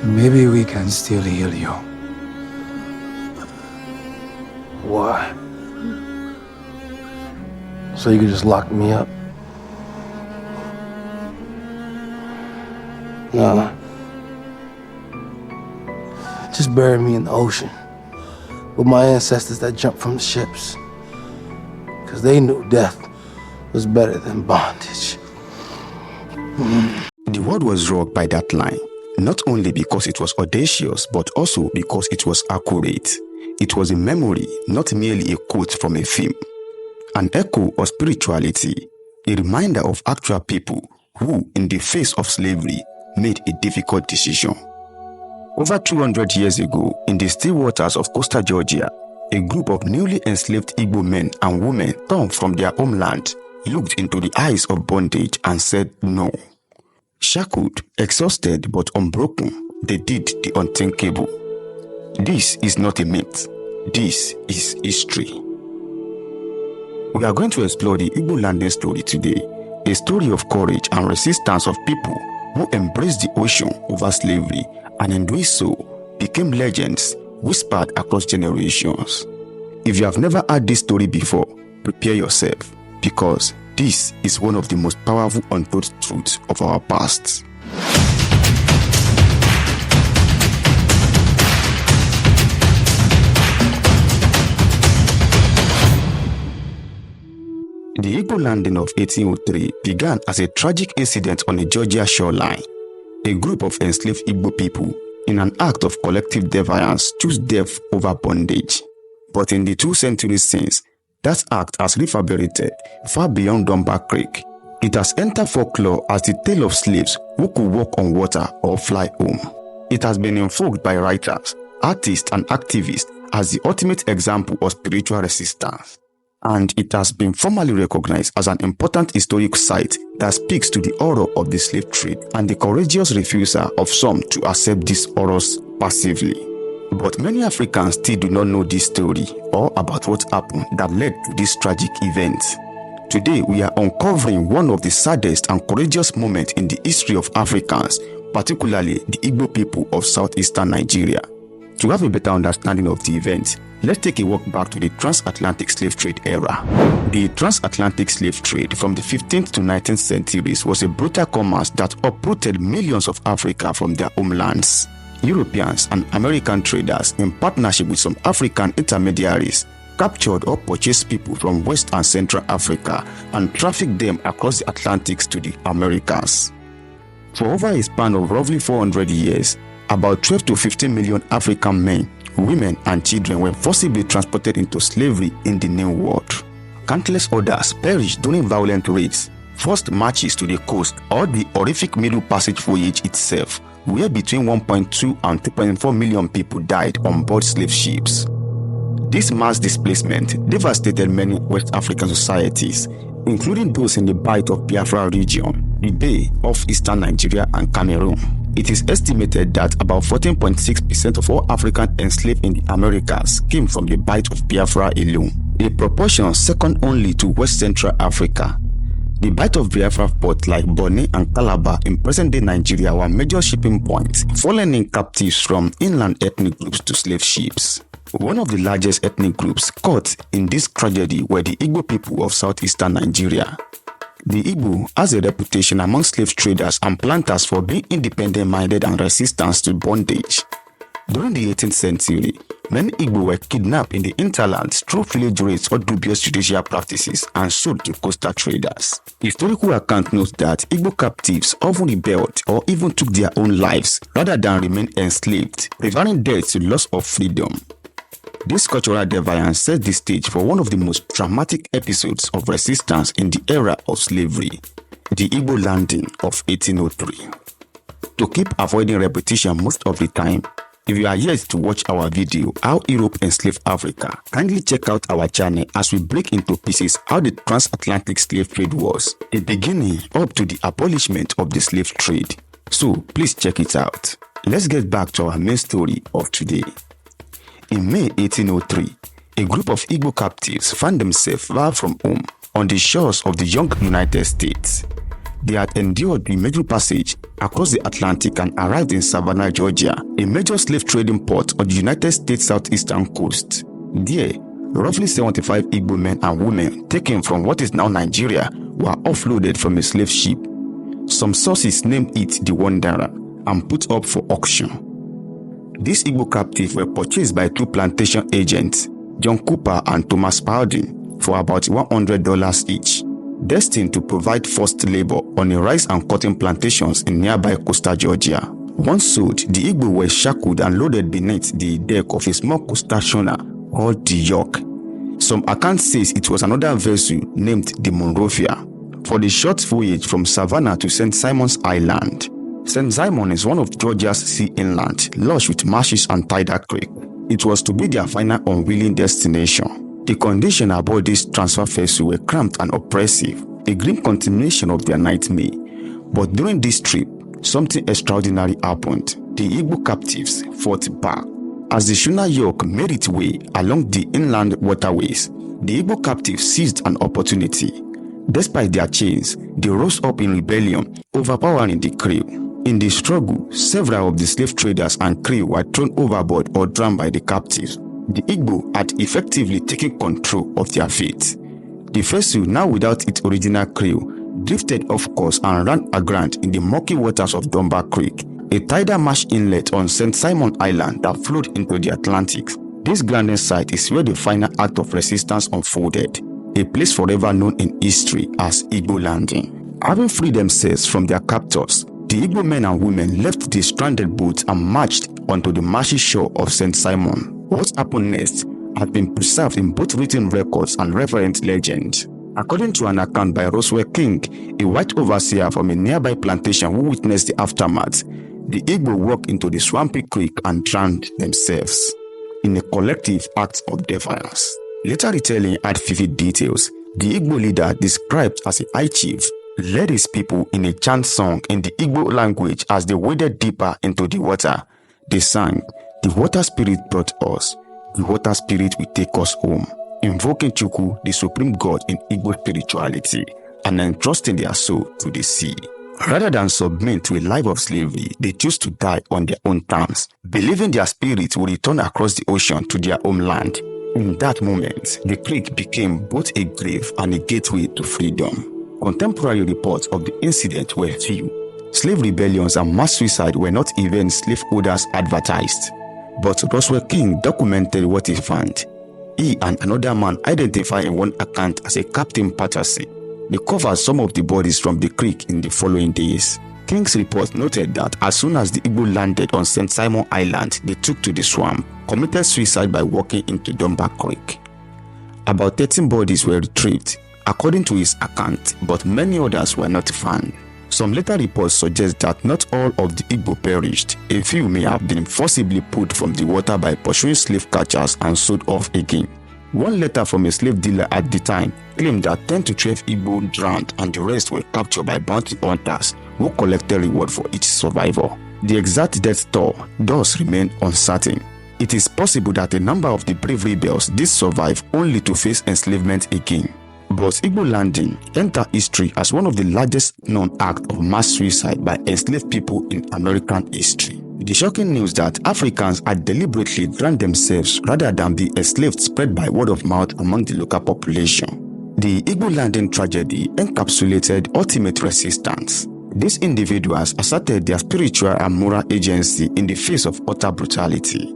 Maybe we can still heal you. Why? So you could just lock me up? Nah. Just bury me in the ocean with my ancestors that jumped from the ships. Because they knew death was better than bondage. The world was rocked by that line, not only because it was audacious, but also because it was accurate. It was a memory, not merely a quote from a film. An echo of spirituality, a reminder of actual people who, in the face of slavery, made a difficult decision. Over 200 years ago, in the still waters of coastal Georgia, a group of newly enslaved Igbo men and women torn from their homeland looked into the eyes of bondage and said no. Shackled, exhausted but unbroken, they did the unthinkable. This is not a myth. This is history. We are going to explore the Igbo Landing story today, a story of courage and resistance of people who embraced the ocean over slavery and in doing so became legends whispered across generations. If you have never heard this story before, prepare yourself, because this is one of the most powerful untold truths of our past. The Igbo Landing of 1803 began as a tragic incident on a Georgia shoreline. A group of enslaved Igbo people, in an act of collective defiance, chose death over bondage. But in the 2 centuries since, that act has reverberated far beyond Dunbar Creek. It has entered folklore as the tale of slaves who could walk on water or fly home. It has been invoked by writers, artists, and activists as the ultimate example of spiritual resistance. And it has been formally recognized as an important historic site that speaks to the horror of the slave trade and the courageous refusal of some to accept these horrors passively. But many Africans still do not know this story or about what happened that led to this tragic event. Today, we are uncovering one of the saddest and courageous moments in the history of Africans, particularly the Igbo people of southeastern Nigeria. To have a better understanding of the event, let's take a walk back to the transatlantic slave trade era. The transatlantic slave trade from the 15th to 19th centuries was a brutal commerce that uprooted millions of Africa from their homelands. Europeans and American traders, in partnership with some African intermediaries, captured or purchased people from West and Central Africa and trafficked them across the Atlantic to the Americas. For over a span of roughly 400 years, about 12 to 15 million African men, women, and children were forcibly transported into slavery in the New World. Countless others perished during violent raids, forced marches to the coast, or the horrific Middle Passage voyage itself, where between 1.2 and 2.4 million people died on board slave ships. This mass displacement devastated many West African societies, including those in the Bight of Biafra region, the Bay of Eastern Nigeria, and Cameroon. It is estimated that about 14.6% of all African enslaved in the Americas came from the Bight of Biafra alone, a proportion second only to West Central Africa. The Bight of Biafra ports like Bonny and Calabar in present-day Nigeria were major shipping points, falling in captives from inland ethnic groups to slave ships. One of the largest ethnic groups caught in this tragedy were the Igbo people of southeastern Nigeria. The Igbo has a reputation among slave traders and planters for being independent-minded and resistant to bondage. During the 18th century, many Igbo were kidnapped in the hinterlands through village raids or dubious judicial practices and sold to coastal traders. Historical account notes that Igbo captives often rebelled or even took their own lives rather than remain enslaved, preferring death to loss of freedom. This cultural defiance set the stage for one of the most dramatic episodes of resistance in the era of slavery, the Igbo Landing of 1803. To keep avoiding repetition most of the time, if you are yet to watch our video, How Europe Enslaved Africa, kindly check out our channel as we break into pieces how the transatlantic slave trade was, a beginning up to the abolishment of the slave trade. So please check it out. Let's get back to our main story of today. In May 1803, a group of Igbo captives found themselves far from home on the shores of the young United States. they had endured the middle passage across the Atlantic and arrived in Savannah, Georgia, a major slave trading port on the United States southeastern coast. There, roughly 75 Igbo men and women taken from what is now Nigeria were offloaded from a slave ship. Some sources named it the Wanderer and put up for auction. These Igbo captives were purchased by two plantation agents, John Cooper and Thomas Spalding, for about $100 each, destined to provide forced labor on the rice and cotton plantations in nearby coastal Georgia. Once sold, the Igbo were shackled and loaded beneath the deck of a small coastal schooner called the York. Some accounts say it was another vessel named the Monrovia, for the short voyage from Savannah to St. Simon's Island. St. Simon is one of Georgia's sea inland, lush with marshes and tidal creek. It was to be their final unwilling destination. The conditions aboard this transfer vessel were cramped and oppressive, a grim continuation of their nightmare. But during this trip, something extraordinary happened. The Igbo captives fought back. As the schooner York made its way along the inland waterways, the Igbo captives seized an opportunity. Despite their chains, they rose up in rebellion, overpowering the crew. In the struggle, several of the slave traders and crew were thrown overboard or drowned by the captives. The Igbo had effectively taken control of their fate. The vessel, now without its original crew, drifted off course and ran aground in the murky waters of Dunbar Creek, a tidal marsh inlet on St. Simon Island that flowed into the Atlantic. This glaring site is where the final act of resistance unfolded, a place forever known in history as Igbo Landing. Having freed themselves from their captors, the Igbo men and women left the stranded boats and marched onto the marshy shore of St. Simon. What happened next has been preserved in both written records and referent legends. According to an account by Roswell King, a white overseer from a nearby plantation who witnessed the aftermath, the Igbo walked into the swampy creek and drowned themselves in a collective act of defiance. Later retelling had vivid details. The Igbo leader, described as a high chief, led his people in a chant song in the Igbo language as they waded deeper into the water. They sang, "The water spirit brought us. The water spirit will take us home," invoking Chukwu, the supreme god in Igbo spirituality, and entrusting their soul to the sea. Rather than submit to a life of slavery, they chose to die on their own terms, believing their spirits would return across the ocean to their homeland. In that moment, the creek became both a grave and a gateway to freedom. Contemporary reports of the incident were few. Slave rebellions and mass suicide were not even slaveholders advertised. But Roswell King documented what he found. He and another man identified in one account as a Captain Patterson. They covered some of the bodies from the creek in the following days. King's report noted that as soon as the Igbo landed on St. Simon Island, they took to the swamp, committed suicide by walking into Dunbar Creek. About 13 bodies were retrieved, according to his account, but many others were not found. Some later reports suggest that not all of the Igbo perished. A few may have been forcibly pulled from the water by pursuing slave catchers and sold off again. One letter from a slave dealer at the time claimed that 10 to 12 Igbo drowned and the rest were captured by bounty hunters who collected reward for each survivor. The exact death toll does remain uncertain. It is possible that a number of the brave rebels did survive only to face enslavement again. But Igbo Landing entered history as one of the largest known acts of mass suicide by enslaved people in American history. The shocking news that Africans had deliberately drowned themselves rather than be enslaved spread by word of mouth among the local population. The Igbo Landing tragedy encapsulated ultimate resistance. These individuals asserted their spiritual and moral agency in the face of utter brutality.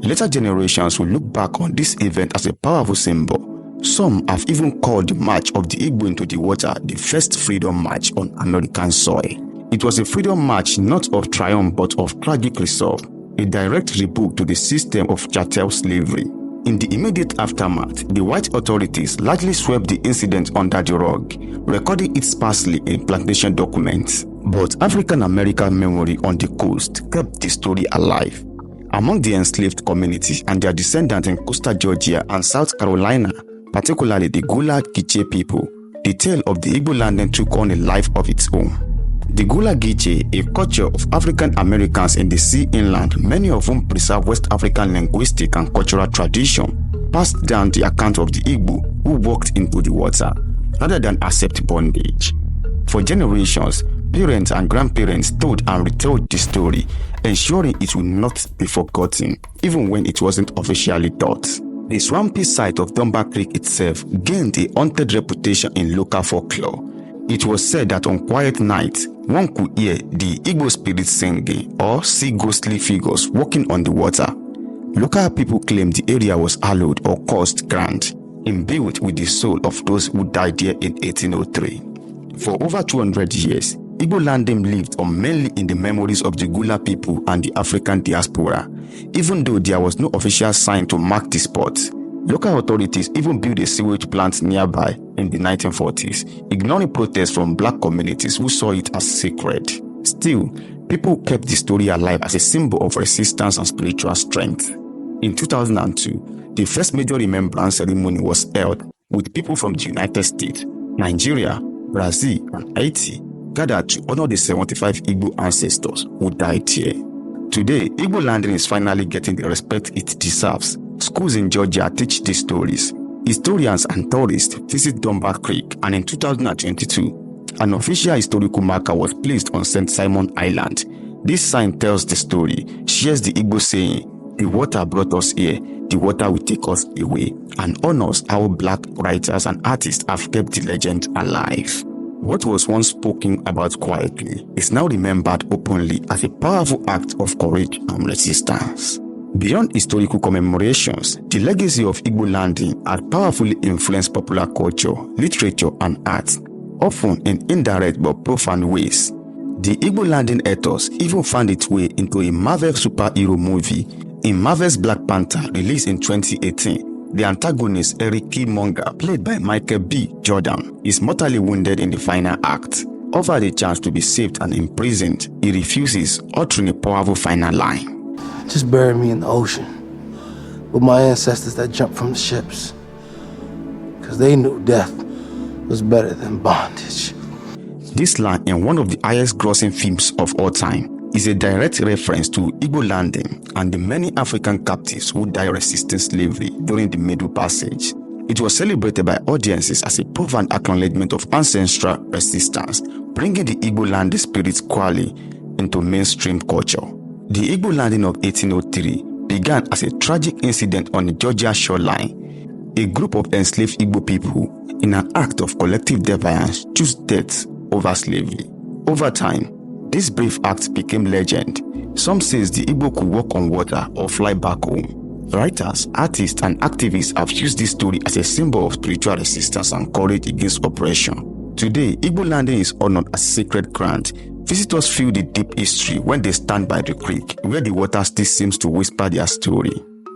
Later generations will look back on this event as a powerful symbol. Some have even called the march of the Igbo into the water the first freedom march on American soil. It was a freedom march not of triumph but of tragic resolve, a direct rebuke to the system of chattel slavery. In the immediate aftermath, the white authorities largely swept the incident under the rug, recording it sparsely in plantation documents. But African American memory on the coast kept the story alive. Among the enslaved communities and their descendants in coastal Georgia and South Carolina, particularly the Gullah people, the tale of the Igbo Landing took on a life of its own. The Gullah, a culture of African Americans in the sea inland, many of whom preserve West African linguistic and cultural tradition, passed down the account of the Igbo who walked into the water rather than accept bondage. For generations, parents and grandparents told and retold the story, ensuring it would not be forgotten, even when it wasn't officially taught. The swampy site of Dunbar Creek itself gained a haunted reputation in local folklore. It was said that on quiet nights, one could hear the Igbo spirits singing or see ghostly figures walking on the water. Local people claimed the area was hallowed or cursed ground, imbued with the soul of those who died here in 1803. For over 200 years, Igbo Landing lived on mainly in the memories of the Gullah people and the African diaspora. Even though there was no official sign to mark the spot, local authorities even built a sewage plant nearby in the 1940s, ignoring protests from black communities who saw it as sacred. Still, people kept the story alive as a symbol of resistance and spiritual strength. In 2002, the first major remembrance ceremony was held, with people from the United States, Nigeria, Brazil, and Haiti gathered to honor the 75 Igbo ancestors who died here. Today, Igbo Landing is finally getting the respect it deserves. Schools in Georgia teach these stories. Historians and tourists visit Dunbar Creek, and in 2022, an official historical marker was placed on St. Simon Island. This sign tells the story, shares the Igbo saying, "The water brought us here, the water will take us away," and honors how black writers and artists have kept the legend alive. What was once spoken about quietly is now remembered openly as a powerful act of courage and resistance. Beyond historical commemorations, the legacy of Igbo Landing has powerfully influenced popular culture, literature, and art, often in indirect but profound ways. The Igbo Landing ethos even found its way into a Marvel superhero movie. In Marvel's Black Panther, released in 2018, the antagonist Eric Killmonger, played by Michael B. Jordan, is mortally wounded in the final act. Offered a chance to be saved and imprisoned, he refuses, uttering a powerful final line. Just bury me in the ocean with my ancestors that jumped from the ships, because they knew death was better than bondage. This line, in one of the highest grossing films of all time, is a direct reference to Igbo Landing and the many African captives who died resisting slavery during the Middle Passage. It was celebrated by audiences as a profound acknowledgement of ancestral resistance, bringing the Igbo Landing spirit squarely into mainstream culture. The Igbo Landing of 1803 began as a tragic incident on the Georgia shoreline. A group of enslaved Igbo people, in an act of collective defiance, chose death over slavery. Over time, this brief act became legend. Some say the Igbo could walk on water or fly back home. Writers, artists, and activists have used this story as a symbol of spiritual resistance and courage against oppression. Today, Igbo Landing is honored as sacred ground. Visitors feel the deep history when they stand by the creek, where the water still seems to whisper their story.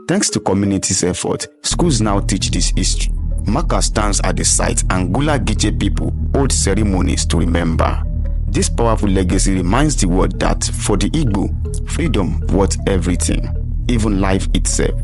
Thanks to community's effort, schools now teach this history. Marker stands at the site, and Gullah people hold ceremonies to remember. This powerful legacy reminds the world that for the Igbo, freedom worth everything, even life itself.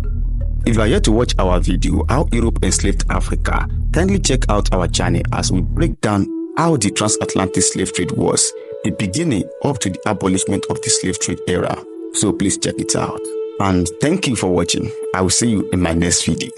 If you are yet to watch our video, How Europe Enslaved Africa, kindly check out our channel as we break down how the transatlantic slave trade was, the beginning up to the abolishment of the slave trade era. So please check it out. And thank you for watching. I will see you in my next video.